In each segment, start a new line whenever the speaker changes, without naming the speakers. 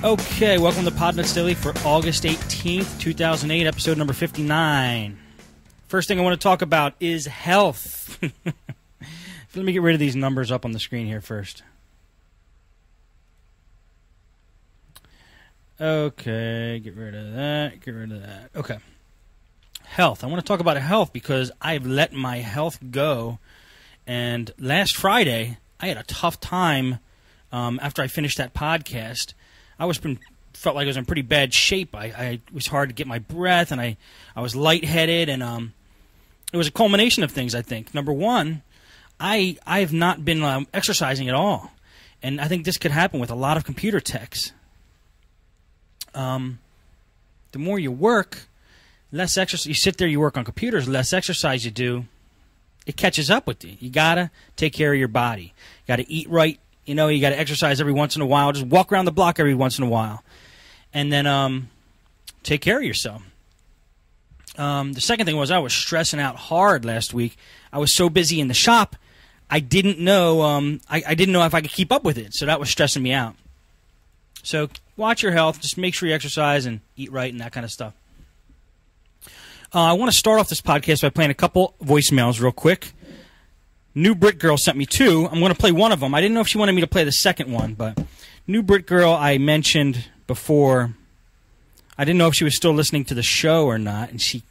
Okay, welcome to Podnutz Daily for August 18th, 2008, episode number 59. First thing I want to talk about is health. Let me get rid of these numbers up on the screen here first. Okay, get rid of that, Okay. Health. I want to talk about health because I've let my health go. And last Friday, I had a tough time after I finished that podcast. Felt like I was in pretty bad shape. It was hard to get my breath, and I was lightheaded, and it was a culmination of things, I think. Number one, I have not been exercising at all, and I think this could happen with a lot of computer techs. The more you work, less exercise. You sit there, you work on computers, less exercise you do, it catches up with you. You got to take care of your body. You got to eat right. You know, you got to exercise every once in a while. Just walk around the block every once in a while. And then take care of yourself. The second thing was I was stressing out hard last week. I was so busy in the shop, I didn't know I didn't know if I could keep up with it. So that was stressing me out. So watch your health. Just make sure you exercise and eat right and that kind of stuff. I want to start off this podcast by playing a couple voicemails real quick. NewBritGirl sent me two. I'm going to play one of them. I didn't know if she wanted me to play the second one, but NewBritGirl I mentioned before. I didn't know if she was still listening to the show or not, and she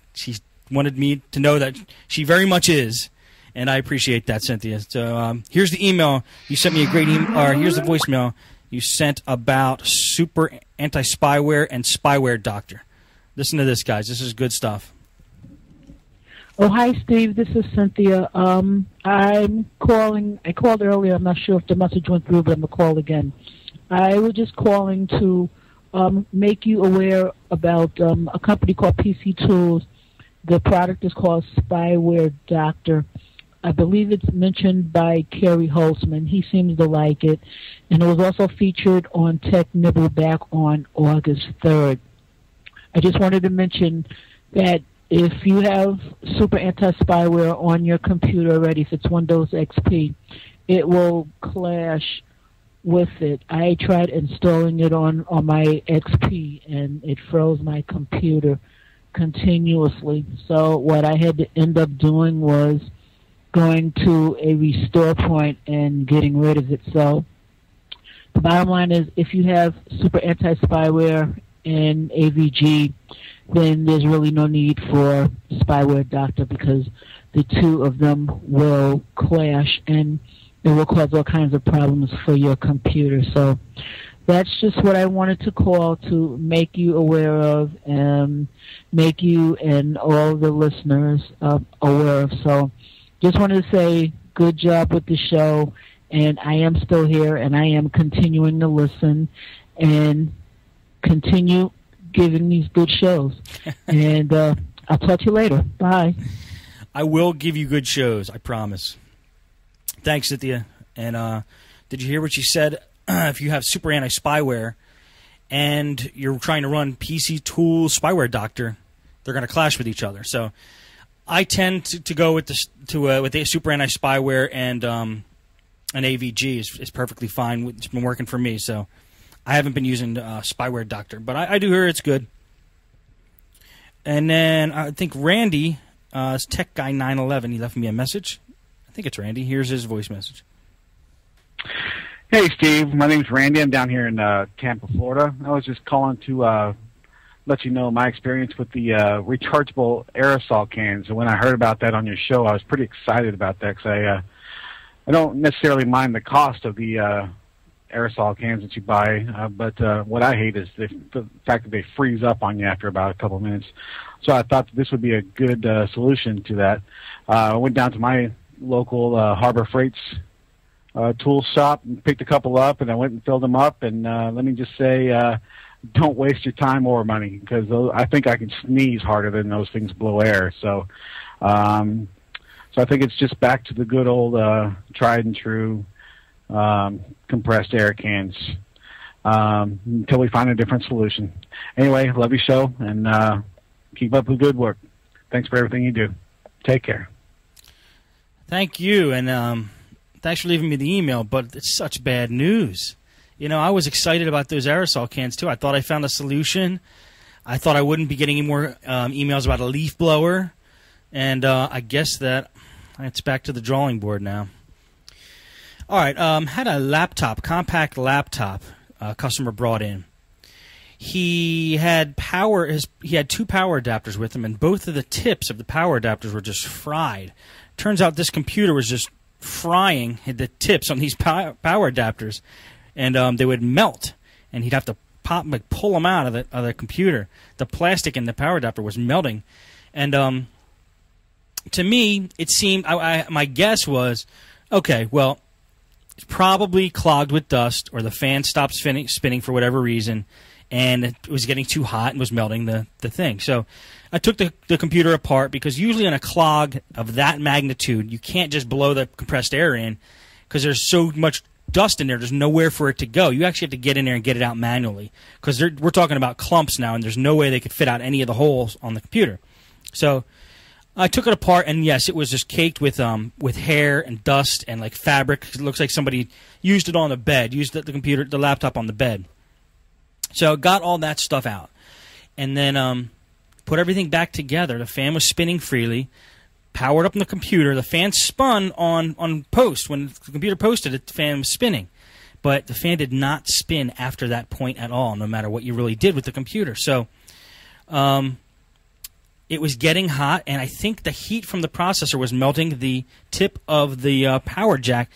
wanted me to know that she very much is, and I appreciate that, Cynthia. So here's the email. You sent me a great email, or here's the voicemail you sent about SuperAntispyware and Spyware Doctor. Listen to this, guys. This is good stuff.
Oh, hi, Steve. This is Cynthia. I'm calling. I called earlier. I'm not sure if the message went through, but I'm going to call again. I was just calling to make you aware about a company called PC Tools. The product is called Spyware Doctor. I believe it's mentioned by Kerry Holtzman. He seems to like it. And it was also featured on Tech Nibble back on August 3rd. I just wanted to mention that if you have Super Anti-Spyware on your computer already, if it's Windows XP, it will clash with it. I tried installing it on my XP, and it froze my computer continuously. So what I had to end up doing was going to a restore point and getting rid of it. So the bottom line is, if you have Super Anti-Spyware and AVG, then there's really no need for Spyware Doctor, because the two of them will clash and it will cause all kinds of problems for your computer. So that's just what I wanted to call to make you aware of and make you and all the listeners aware of. So just wanted to say good job with the show, and I am still here, and I am continuing to listen and continue giving these good shows. And I'll talk to you later. Bye.
I will give you good shows, I promise. Thanks, Cynthia. And did you hear what she said? If you have Super Anti-Spyware and you're trying to run PC Tools Spyware Doctor, they're going to clash with each other. So I tend to go with the Super Anti-Spyware, and an AVG is perfectly fine. It's been working for me, so I haven't been using Spyware Doctor, but I do hear it's good. And then I think Randy, Tech Guy 911, he left me a message. I think it's Randy. Here's his voice message.
Hey, Steve. My name's Randy. I'm down here in Tampa, Florida. I was just calling to let you know my experience with the rechargeable aerosol cans. And when I heard about that on your show, I was pretty excited about that, because I don't necessarily mind the cost of the aerosol cans that you buy, but what I hate is the fact that they freeze up on you after about a couple of minutes. So I thought that this would be a good solution to that. I went down to my local Harbor Freight's tool shop and picked a couple up, and I went and filled them up. And let me just say, don't waste your time or money, because I think I can sneeze harder than those things blow air. So I think it's just back to the good old tried and true compressed air cans until we find a different solution. Anyway, love your show, and keep up the good work. Thanks for everything you do. Take care.
Thank you, and thanks for leaving me the email, but it's such bad news. You know, I was excited about those aerosol cans, too. I thought I found a solution. I thought I wouldn't be getting any more emails about a leaf blower. And I guess that it's back to the drawing board now. All right, had a laptop, compact laptop, customer brought in. He had he had 2 power adapters with him, and both of the tips of the power adapters were just fried. Turns out this computer was just frying the tips on these power adapters, and they would melt, and he'd have to pull them out of the computer. The plastic in the power adapter was melting, and to me, it seemed my guess was, okay, well, it's probably clogged with dust, or the fan stopped spinning for whatever reason, and it was getting too hot and was melting the thing. So I took the computer apart, because usually in a clog of that magnitude, you can't just blow the compressed air in, because there's so much dust in there, there's nowhere for it to go. You actually have to get in there and get it out manually, because we're talking about clumps now, and there's no way they could fit out any of the holes on the computer. So I took it apart, and yes, it was just caked with hair and dust and like fabric. It looks like somebody used it on the bed, used the laptop on the bed. So got all that stuff out, and then put everything back together. The fan was spinning freely, powered up on the computer. The fan spun on post. When the computer posted it, the fan was spinning. But the fan did not spin after that point at all, no matter what you really did with the computer. So it was getting hot, and I think the heat from the processor was melting the tip of the power jack.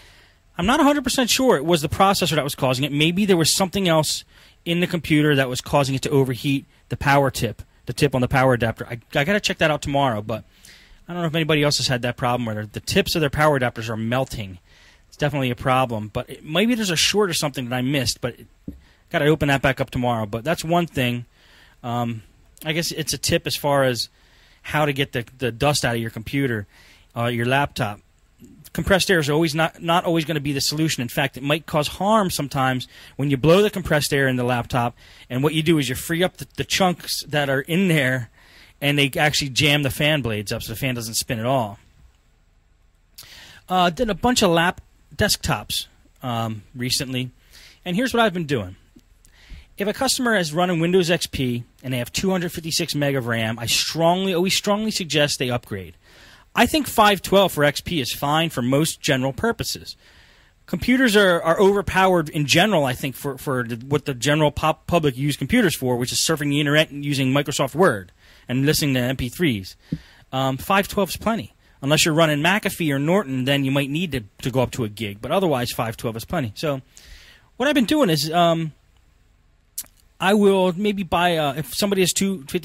I'm not 100% sure it was the processor that was causing it. Maybe there was something else in the computer that was causing it to overheat the power tip, the tip on the power adapter. I got to check that out tomorrow, but I don't know if anybody else has had that problem where the tips of their power adapters are melting. It's definitely a problem, but maybe there's a short or something that I missed, but got to open that back up tomorrow. But that's one thing. I guess it's a tip as far as how to get the dust out of your computer, your laptop. Compressed air is always not always going to be the solution. In fact, it might cause harm sometimes when you blow the compressed air in the laptop, and what you do is you free up the chunks that are in there, and they actually jam the fan blades up so the fan doesn't spin at all. Did a bunch of desktops recently, and here's what I've been doing. If a customer is running Windows XP and they have 256 meg of RAM, I always strongly suggest they upgrade. I think 512 for XP is fine for most general purposes. Computers are overpowered in general, I think, for what the general public use computers for, which is surfing the internet and using Microsoft Word and listening to MP3s. 512 is plenty. Unless you're running McAfee or Norton, then you might need to go up to a gig. But otherwise, 512 is plenty. So what I've been doing is I will maybe buy, if somebody has 250